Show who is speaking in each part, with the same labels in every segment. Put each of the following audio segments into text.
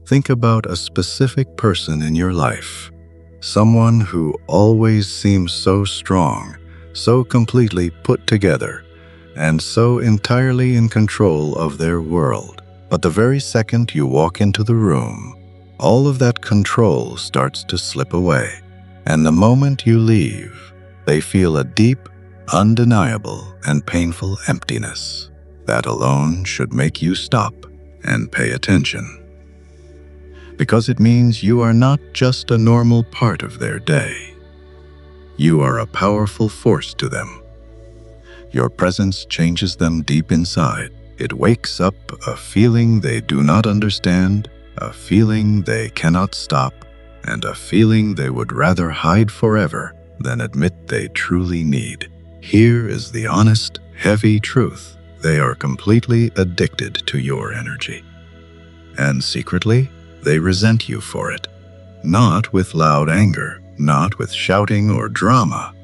Speaker 1: Think about a specific person in your life, someone who always seems so strong, so completely put together, and so entirely in control of their world. But the very second you walk into the room, all of that control starts to slip away. And the moment you leave, they feel a deep, undeniable, and painful emptiness. That alone should make you stop and pay attention. Because it means you are not just a normal part of their day. You are a powerful force to them. Your presence changes them deep inside. It wakes up a feeling they do not understand, a feeling they cannot stop, and a feeling they would rather hide forever than admit they truly need. Here is the honest, heavy truth. They are completely addicted to your energy. And secretly, they resent you for it. Not with loud anger, not with shouting or drama.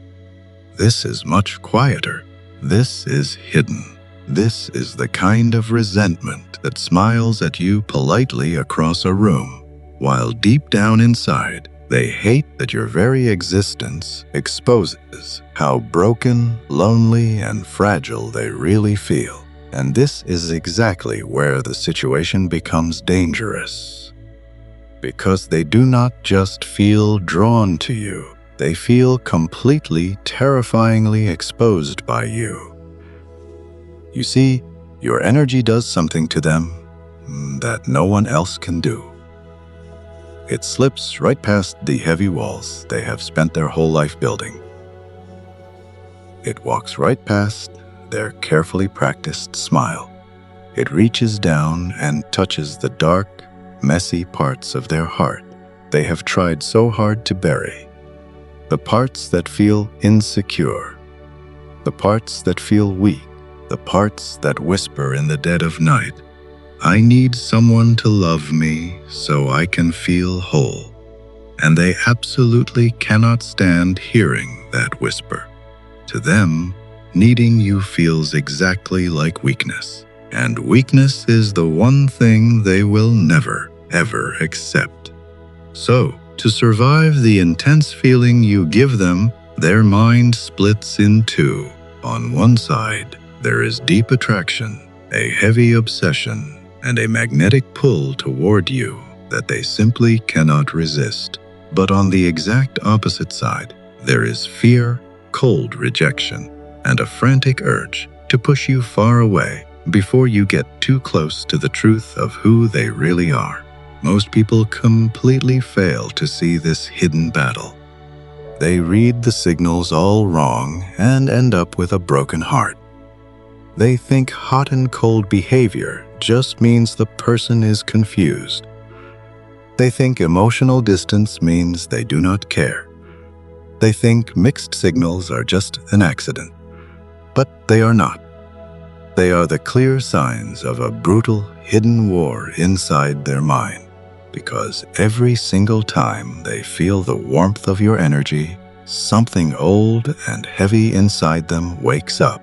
Speaker 1: This is much quieter. This is hidden. This is the kind of resentment that smiles at you politely across a room, while deep down inside, they hate that your very existence exposes how broken, lonely, and fragile they really feel. And this is exactly where the situation becomes dangerous. Because they do not just feel drawn to you, they feel completely, terrifyingly exposed by you. You see, your energy does something to them that no one else can do. It slips right past the heavy walls they have spent their whole life building. It walks right past their carefully practiced smile. It reaches down and touches the dark, messy parts of their heart they have tried so hard to bury. The parts that feel insecure, the parts that feel weak, the parts that whisper in the dead of night, "I need someone to love me so I can feel whole." And they absolutely cannot stand hearing that whisper. To them, needing you feels exactly like weakness. And weakness is the one thing they will never, ever accept. So, to survive the intense feeling you give them, their mind splits in two. On one side, there is deep attraction, a heavy obsession, and a magnetic pull toward you that they simply cannot resist. But on the exact opposite side, there is fear, cold rejection, and a frantic urge to push you far away before you get too close to the truth of who they really are. Most people completely fail to see this hidden battle. They read the signals all wrong and end up with a broken heart. They think hot and cold behavior just means the person is confused. They think emotional distance means they do not care. They think mixed signals are just an accident. But they are not. They are the clear signs of a brutal, hidden war inside their mind. Because every single time they feel the warmth of your energy, something old and heavy inside them wakes up.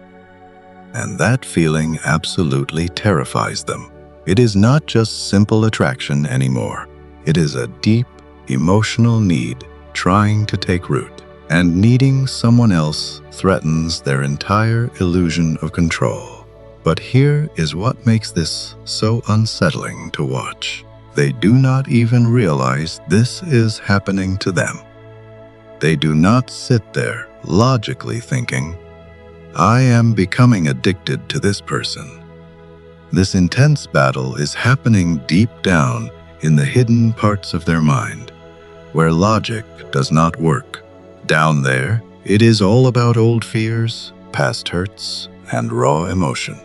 Speaker 1: And that feeling absolutely terrifies them. It is not just simple attraction anymore. It is a deep, emotional need trying to take root. And needing someone else threatens their entire illusion of control. But here is what makes this so unsettling to watch. They do not even realize this is happening to them. They do not sit there logically thinking, "I am becoming addicted to this person." This intense battle is happening deep down in the hidden parts of their mind, where logic does not work. Down there, it is all about old fears, past hurts, and raw emotion.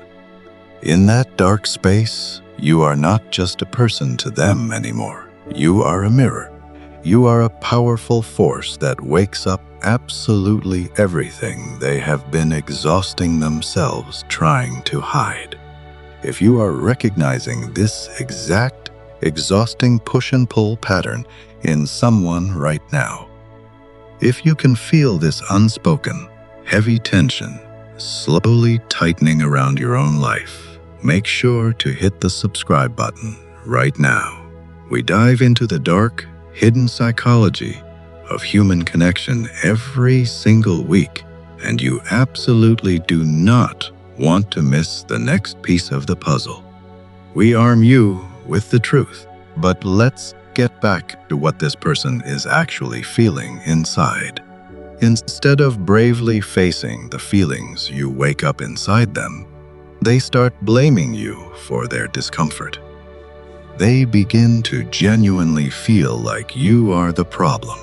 Speaker 1: In that dark space, you are not just a person to them anymore. You are a mirror. You are a powerful force that wakes up absolutely everything they have been exhausting themselves trying to hide. If you are recognizing this exact, exhausting push and pull pattern in someone right now, if you can feel this unspoken, heavy tension slowly tightening around your own life, make sure to hit the subscribe button right now. We dive into the dark, hidden psychology of human connection every single week, and you absolutely do not want to miss the next piece of the puzzle. We arm you with the truth, but let's get back to what this person is actually feeling inside. Instead of bravely facing the feelings you wake up inside them, they start blaming you for their discomfort. They begin to genuinely feel like you are the problem,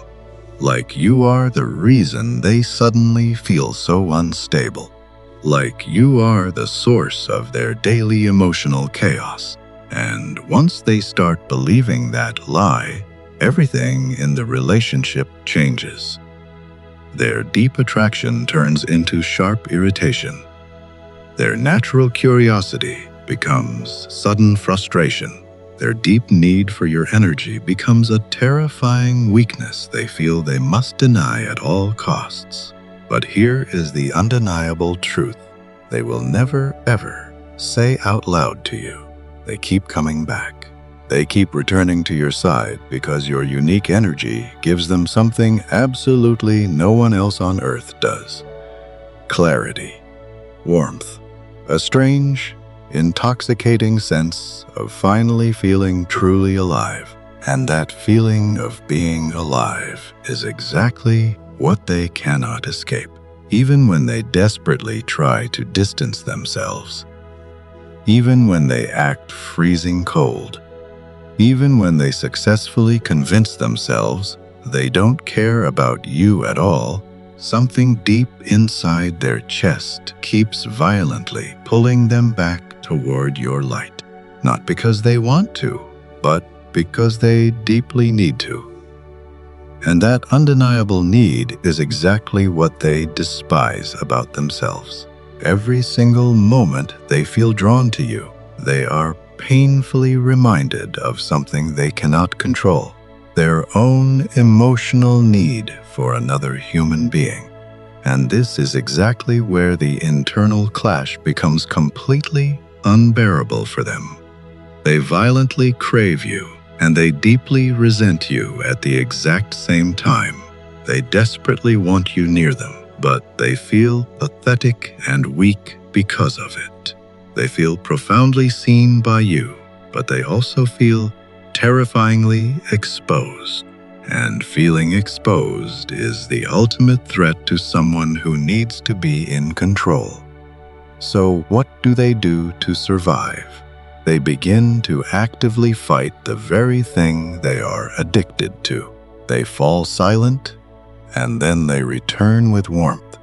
Speaker 1: like you are the reason they suddenly feel so unstable, like you are the source of their daily emotional chaos. And once they start believing that lie, everything in the relationship changes. Their deep attraction turns into sharp irritation. Their natural curiosity becomes sudden frustration. Their deep need for your energy becomes a terrifying weakness they feel they must deny at all costs. But here is the undeniable truth. They will never, ever say out loud to you. They keep coming back. They keep returning to your side because your unique energy gives them something absolutely no one else on earth does. Clarity, warmth, a strange, intoxicating sense of finally feeling truly alive. And that feeling of being alive is exactly what they cannot escape, even when they desperately try to distance themselves. Even when they act freezing cold. Even when they successfully convince themselves they don't care about you at all, something deep inside their chest keeps violently pulling them back toward your light. Not because they want to, but because they deeply need to. And that undeniable need is exactly what they despise about themselves. Every single moment they feel drawn to you, they are painfully reminded of something they cannot control, their own emotional need for another human being. And this is exactly where the internal clash becomes completely unbearable for them. They violently crave you, and they deeply resent you at the exact same time. They desperately want you near them, but they feel pathetic and weak because of it. They feel profoundly seen by you, but they also feel terrifyingly exposed. And feeling exposed is the ultimate threat to someone who needs to be in control. So what do they do to survive? They begin to actively fight the very thing they are addicted to. They fall silent, and then they return with warmth.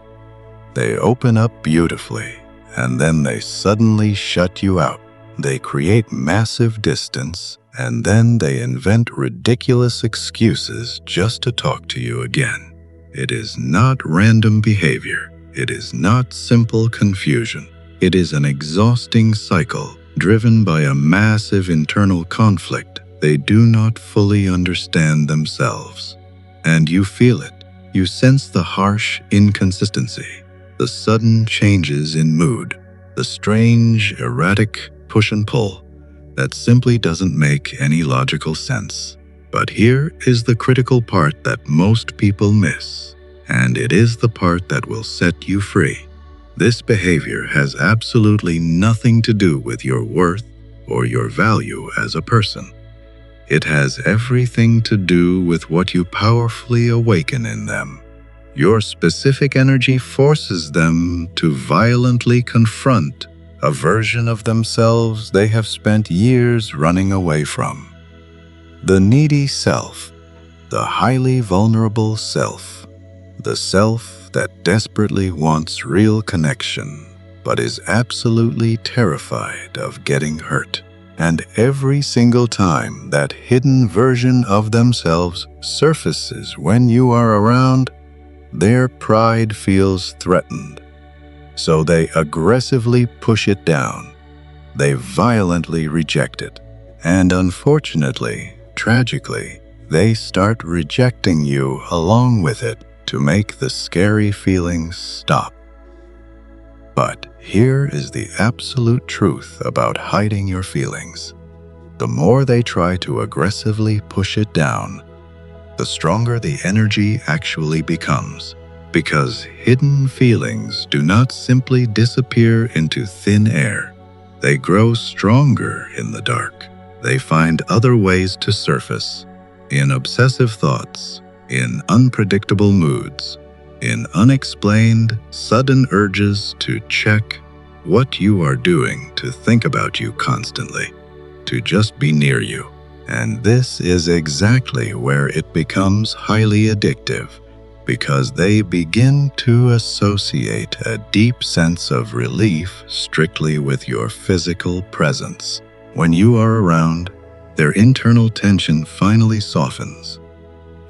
Speaker 1: They open up beautifully, and then they suddenly shut you out. They create massive distance, and then they invent ridiculous excuses just to talk to you again. It is not random behavior. It is not simple confusion. It is an exhausting cycle driven by a massive internal conflict they do not fully understand themselves. And you feel it. You sense the harsh inconsistency, the sudden changes in mood, the strange, erratic push and pull that simply doesn't make any logical sense. But here is the critical part that most people miss, and it is the part that will set you free. This behavior has absolutely nothing to do with your worth or your value as a person. It has everything to do with what you powerfully awaken in them. Your specific energy forces them to violently confront a version of themselves they have spent years running away from. The needy self, the highly vulnerable self, the self that desperately wants real connection, but is absolutely terrified of getting hurt. And every single time that hidden version of themselves surfaces when you are around, their pride feels threatened. So they aggressively push it down. They violently reject it. And unfortunately, tragically, they start rejecting you along with it to make the scary feelings stop. But here is the absolute truth about hiding your feelings. the more they try to aggressively push it down, the stronger the energy actually becomes. Because hidden feelings do not simply disappear into thin air. They grow stronger in the dark. They find other ways to surface, in obsessive thoughts, in unpredictable moods, in unexplained, sudden urges to check what you are doing, to think about you constantly, to just be near you. And this is exactly where it becomes highly addictive, because they begin to associate a deep sense of relief strictly with your physical presence. When you are around, their internal tension finally softens.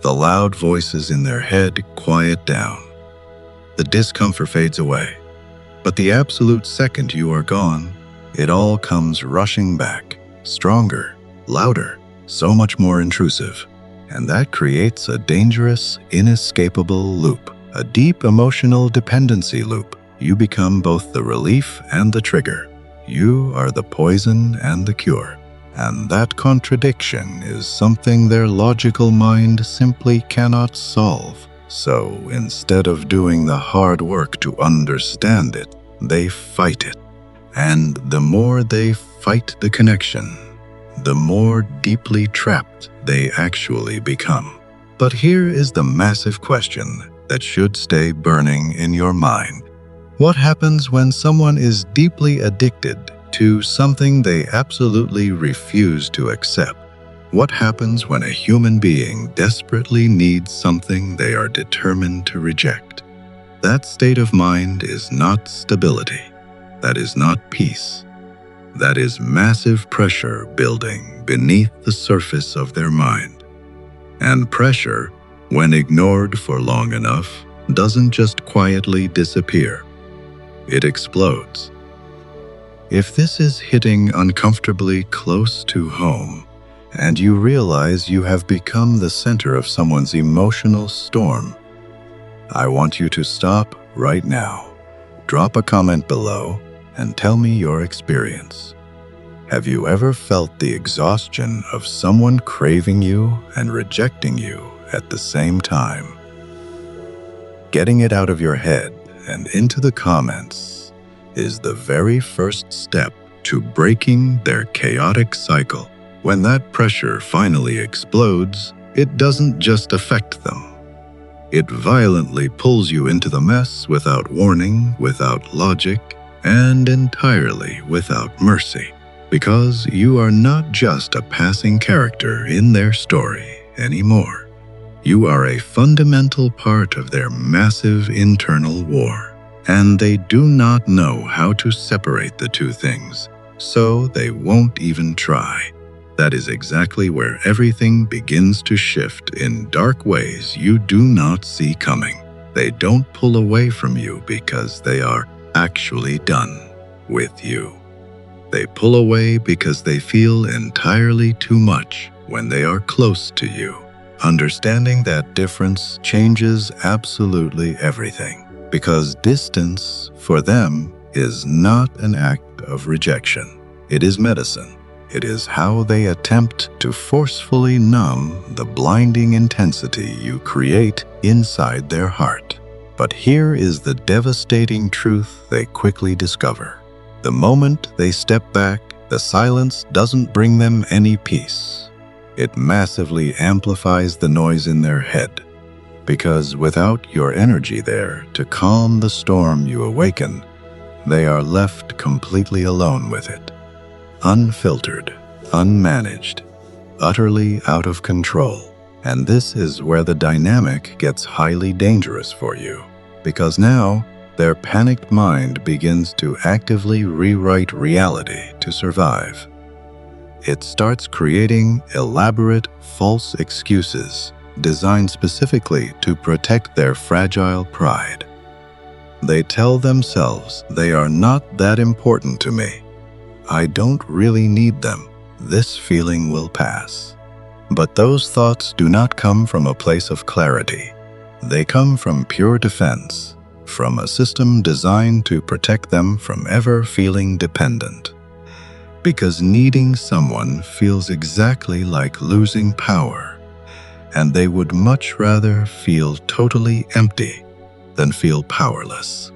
Speaker 1: The loud voices in their head quiet down. The discomfort fades away. But the absolute second you are gone, it all comes rushing back, stronger, louder, so much more intrusive. And that creates a dangerous, inescapable loop, a deep emotional dependency loop. You become both the relief and the trigger. You are the poison and the cure. And that contradiction is something their logical mind simply cannot solve. So instead of doing the hard work to understand it, they fight it. And the more they fight the connection, the more deeply trapped they actually become. But here is the massive question that should stay burning in your mind. What happens when someone is deeply addicted to something they absolutely refuse to accept? What happens when a human being desperately needs something they are determined to reject? That state of mind is not stability. That is not peace. That is massive pressure building beneath the surface of their mind. And pressure, when ignored for long enough, doesn't just quietly disappear. It explodes. If this is hitting uncomfortably close to home, and you realize you have become the center of someone's emotional storm, I want you to stop right now. Drop a comment below and tell me your experience. Have you ever felt the exhaustion of someone craving you and rejecting you at the same time? Getting it out of your head and into the comments is the very first step to breaking their chaotic cycle. When that pressure finally explodes, it doesn't just affect them. It violently pulls you into the mess without warning, without logic, and entirely without mercy. Because you are not just a passing character in their story anymore. You are a fundamental part of their massive internal war. And they do not know how to separate the two things, so they won't even try. That is exactly where everything begins to shift in dark ways you do not see coming. They don't pull away from you because they are actually done with you. They pull away because they feel entirely too much when they are close to you. Understanding that difference changes absolutely everything, because distance for them is not an act of rejection. It is medicine. It is how they attempt to forcefully numb the blinding intensity you create inside their heart. But here is the devastating truth they quickly discover. The moment they step back, the silence doesn't bring them any peace. It massively amplifies the noise in their head, because without your energy there to calm the storm you awaken, they are left completely alone with it. Unfiltered, unmanaged, utterly out of control. And this is where the dynamic gets highly dangerous for you, because now their panicked mind begins to actively rewrite reality to survive. It starts creating elaborate, false excuses designed specifically to protect their fragile pride. They tell themselves they are not that important to me. I don't really need them. This feeling will pass. But those thoughts do not come from a place of clarity. They come from pure defense, from a system designed to protect them from ever feeling dependent. because needing someone feels exactly like losing power, and they would much rather feel totally empty than feel powerless.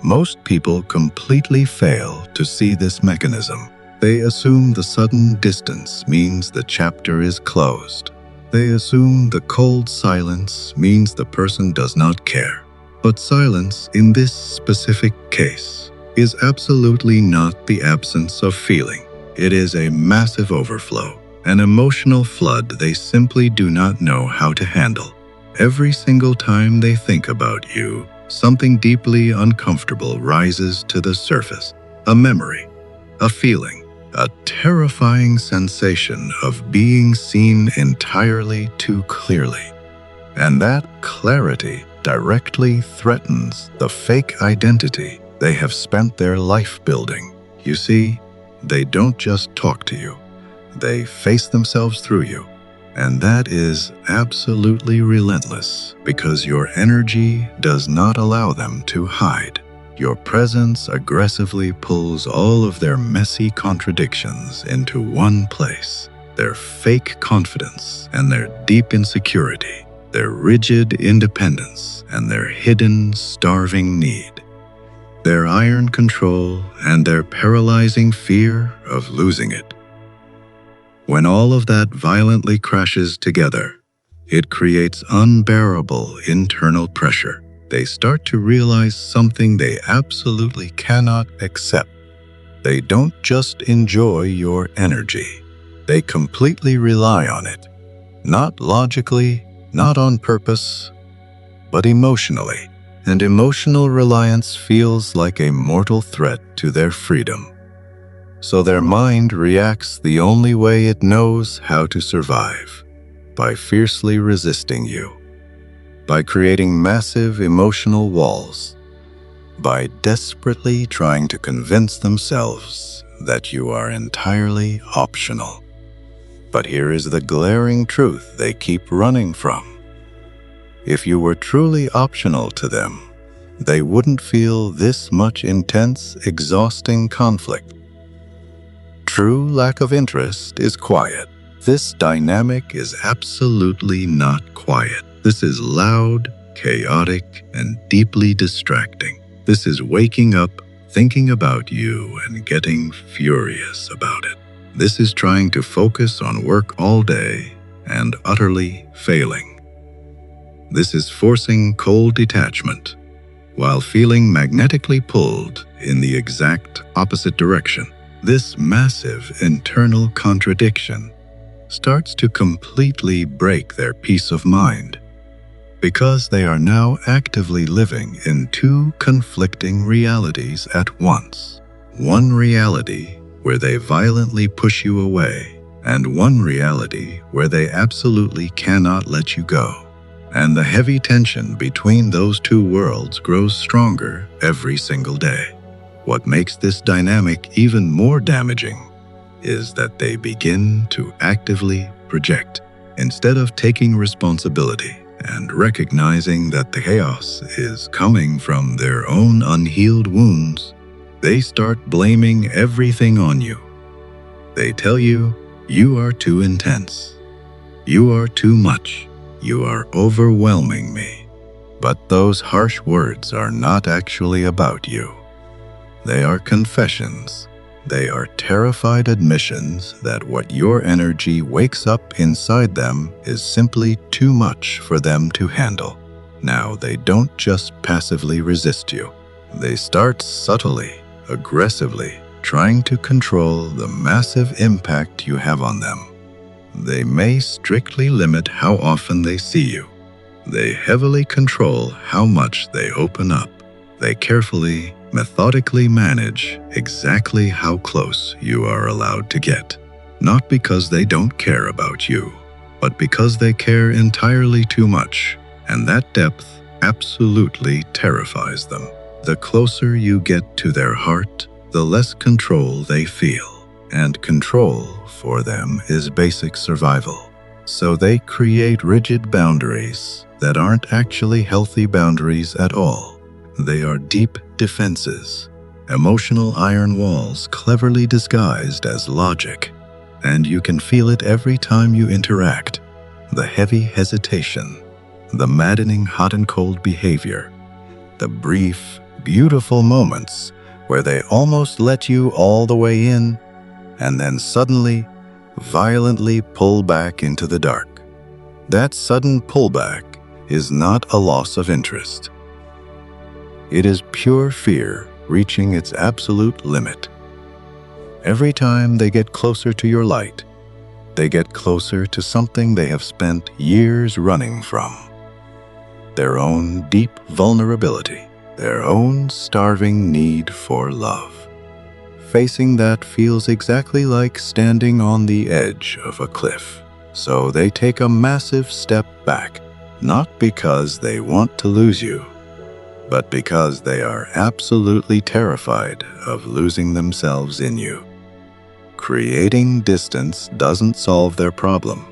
Speaker 1: Most people completely fail to see this mechanism. They assume the sudden distance means the chapter is closed. They assume the cold silence means the person does not care. But silence in this specific case is absolutely not the absence of feeling. It is a massive overflow, an emotional flood they simply do not know how to handle. Every single time they think about you, something deeply uncomfortable rises to the surface. A memory, a feeling, a terrifying sensation of being seen entirely too clearly. And that clarity directly threatens the fake identity they have spent their life building. You see, they don't just talk to you, they face themselves through you. And that is absolutely relentless because your energy does not allow them to hide. Your presence aggressively pulls all of their messy contradictions into one place. Their fake confidence and their deep insecurity, their rigid independence and their hidden, starving need, their iron control and their paralyzing fear of losing it. When all of that violently crashes together, it creates unbearable internal pressure. They start to realize something they absolutely cannot accept. They don't just enjoy your energy, they completely rely on it. Not logically, not on purpose, but emotionally. And emotional reliance feels like a mortal threat to their freedom. So their mind reacts the only way it knows how to survive, by fiercely resisting you, by creating massive emotional walls, by desperately trying to convince themselves that you are entirely optional. But here is the glaring truth they keep running from. If you were truly optional to them, they wouldn't feel this much intense, exhausting conflict. True lack of interest is quiet. This dynamic is absolutely not quiet. This is loud, chaotic, and deeply distracting. This is waking up, thinking about you, and getting furious about it. This is trying to focus on work all day and utterly failing. This is forcing cold detachment while feeling magnetically pulled in the exact opposite direction. This massive internal contradiction starts to completely break their peace of mind because they are now actively living in two conflicting realities at once. One reality where they violently push you away, and one reality where they absolutely cannot let you go. And the heavy tension between those two worlds grows stronger every single day. What makes this dynamic even more damaging is that they begin to actively project. Instead of taking responsibility and recognizing that the chaos is coming from their own unhealed wounds, they start blaming everything on you. They tell you, you are too intense. You are too much. You are overwhelming me. But those harsh words are not actually about you. They are confessions. They are terrified admissions that what your energy wakes up inside them is simply too much for them to handle. Now, they don't just passively resist you. They start subtly, aggressively, trying to control the massive impact you have on them. They may strictly limit how often they see you. They heavily control how much they open up. They carefully, methodically manage exactly how close you are allowed to get. Not because they don't care about you, but because they care entirely too much, and that depth absolutely terrifies them. The closer you get to their heart, the less control they feel, and control for them is basic survival. So they create rigid boundaries that aren't actually healthy boundaries at all. They are deep defenses, emotional iron walls cleverly disguised as logic, and you can feel it every time you interact. The heavy hesitation, the maddening hot and cold behavior, the brief, beautiful moments where they almost let you all the way in and then suddenly, violently pull back into the dark. That sudden pullback is not a loss of interest. It is pure fear reaching its absolute limit. Every time they get closer to your light, they get closer to something they have spent years running from. Their own deep vulnerability, their own starving need for love. Facing that feels exactly like standing on the edge of a cliff. So they take a massive step back, not because they want to lose you, but because they are absolutely terrified of losing themselves in you. Creating distance doesn't solve their problem.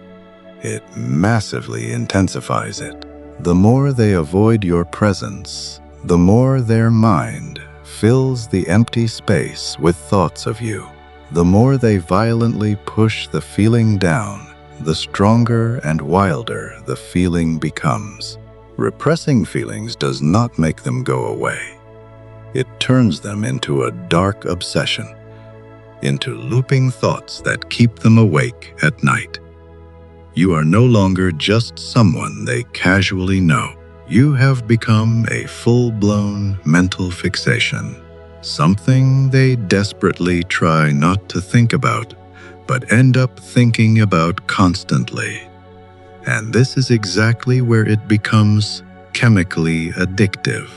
Speaker 1: It massively intensifies it. The more they avoid your presence, the more their mind fills the empty space with thoughts of you. The more they violently push the feeling down, the stronger and wilder the feeling becomes. Repressing feelings does not make them go away. It turns them into a dark obsession, into looping thoughts that keep them awake at night. You are no longer just someone they casually know. You have become a full-blown mental fixation, something they desperately try not to think about, but end up thinking about constantly. And this is exactly where it becomes chemically addictive.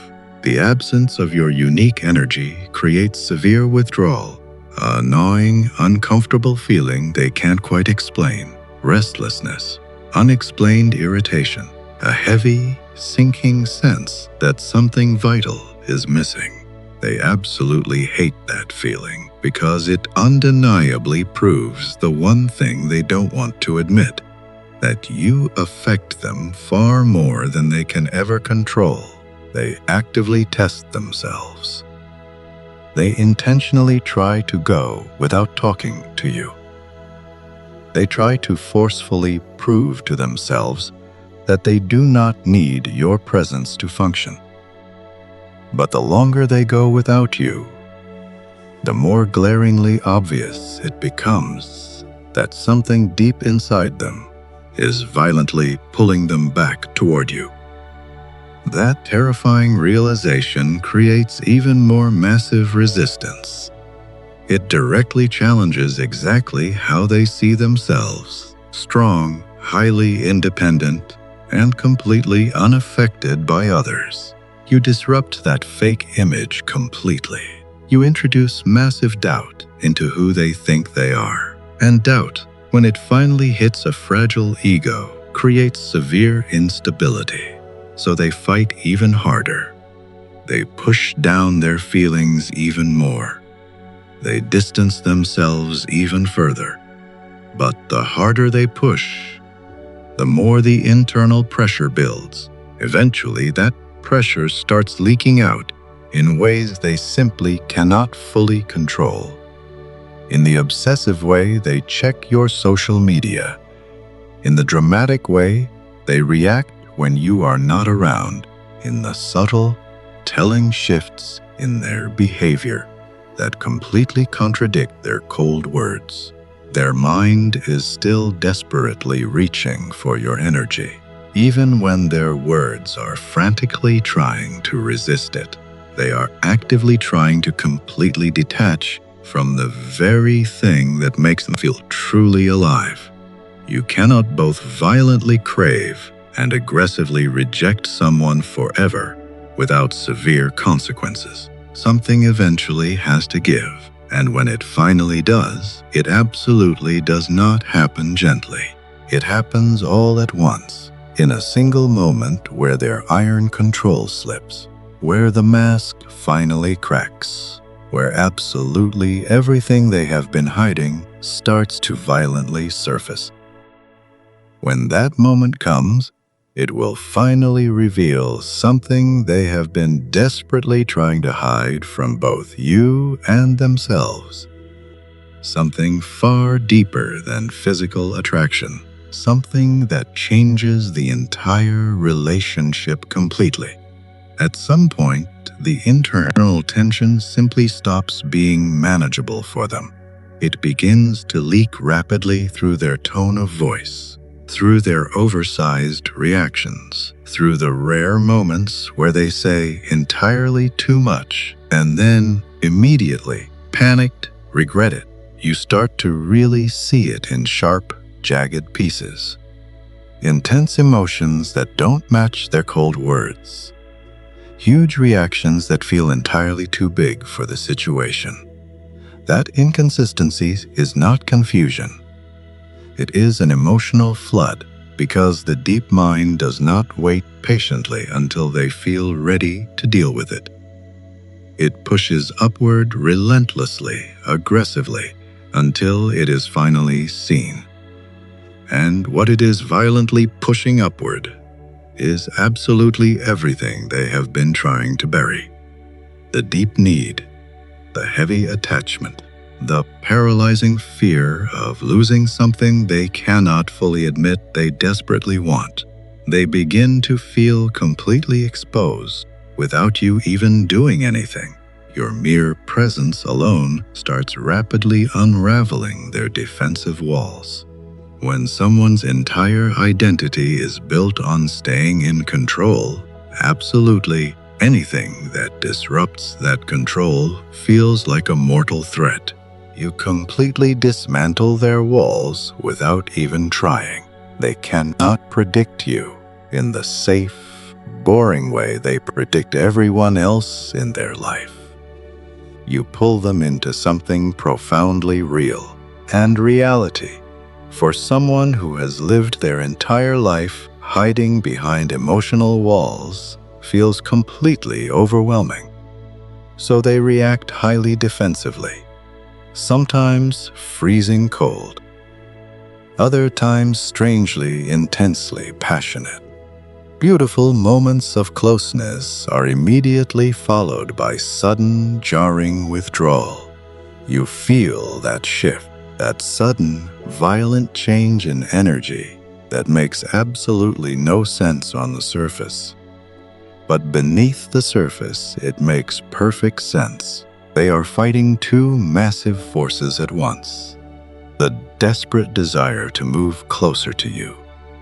Speaker 1: The absence of your unique energy creates severe withdrawal, a gnawing, uncomfortable feeling they can't quite explain, restlessness, unexplained irritation, a heavy, sinking sense that something vital is missing. They absolutely hate that feeling because it undeniably proves the one thing they don't want to admit, that you affect them far more than they can ever control. They actively test themselves. They intentionally try to go without talking to you. They try to forcefully prove to themselves that they do not need your presence to function. But the longer they go without you, the more glaringly obvious it becomes that something deep inside them is violently pulling them back toward you. That terrifying realization creates even more massive resistance. It directly challenges exactly how they see themselves: strong, highly independent, and completely unaffected by others. You disrupt that fake image completely. You introduce massive doubt into who they think they are. And doubt, when it finally hits a fragile ego, creates severe instability. So they fight even harder. They push down their feelings even more. They distance themselves even further. But the harder they push, the more the internal pressure builds. Eventually, that pressure starts leaking out in ways they simply cannot fully control. In the obsessive way, they check your social media. In the dramatic way, they react when you are not around. In the subtle, telling shifts in their behavior that completely contradict their cold words. Their mind is still desperately reaching for your energy, even when their words are frantically trying to resist it. They are actively trying to completely detach from the very thing that makes them feel truly alive. You cannot both violently crave and aggressively reject someone forever without severe consequences. Something eventually has to give, and when it finally does, it absolutely does not happen gently. It happens all at once, in a single moment where their iron control slips, where the mask finally cracks, where absolutely everything they have been hiding starts to violently surface. When that moment comes, It will finally reveal something they have been desperately trying to hide from both you and themselves. Something far deeper than physical attraction. Something that changes the entire relationship completely. At some point, the internal tension simply stops being manageable for them. It begins to leak rapidly through their tone of voice, through their oversized reactions, through the rare moments where they say entirely too much, and then, immediately, panicked, regret it. You start to really see it in sharp, jagged pieces. Intense emotions that don't match their cold words. Huge reactions that feel entirely too big for the situation. That inconsistency is not confusion. It is an emotional flood because the deep mind does not wait patiently until they feel ready to deal with it. It pushes upward relentlessly, aggressively, until it is finally seen. And what it is violently pushing upward is absolutely everything they have been trying to bury. The deep need, the heavy attachment, the paralyzing fear of losing something they cannot fully admit they desperately want. They begin to feel completely exposed without you even doing anything. Your mere presence alone starts rapidly unraveling their defensive walls. When someone's entire identity is built on staying in control, absolutely anything that disrupts that control feels like a mortal threat. You completely dismantle their walls without even trying. They cannot predict you in the safe, boring way they predict everyone else in their life. You pull them into something profoundly real, and reality. For someone who has lived their entire life hiding behind emotional walls feels completely overwhelming. So they react highly defensively, sometimes freezing cold, other times strangely intensely passionate. Beautiful moments of closeness are immediately followed by sudden, jarring withdrawal. You feel that shift, that sudden, violent change in energy that makes absolutely no sense on the surface. But beneath the surface, it makes perfect sense. They are fighting two massive forces at once. The desperate desire to move closer to you,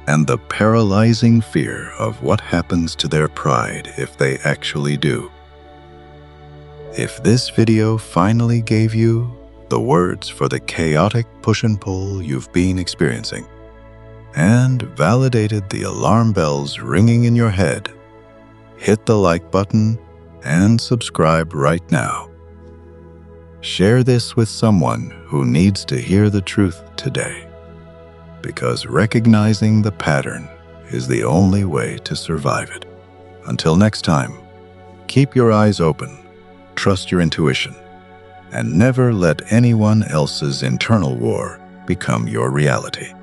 Speaker 1: and the paralyzing fear of what happens to their pride if they actually do. If this video finally gave you the words for the chaotic push and pull you've been experiencing, and validated the alarm bells ringing in your head, hit the like button and subscribe right now. Share this with someone who needs to hear the truth today, because recognizing the pattern is the only way to survive it. Until next time, keep your eyes open, trust your intuition, and never let anyone else's internal war become your reality.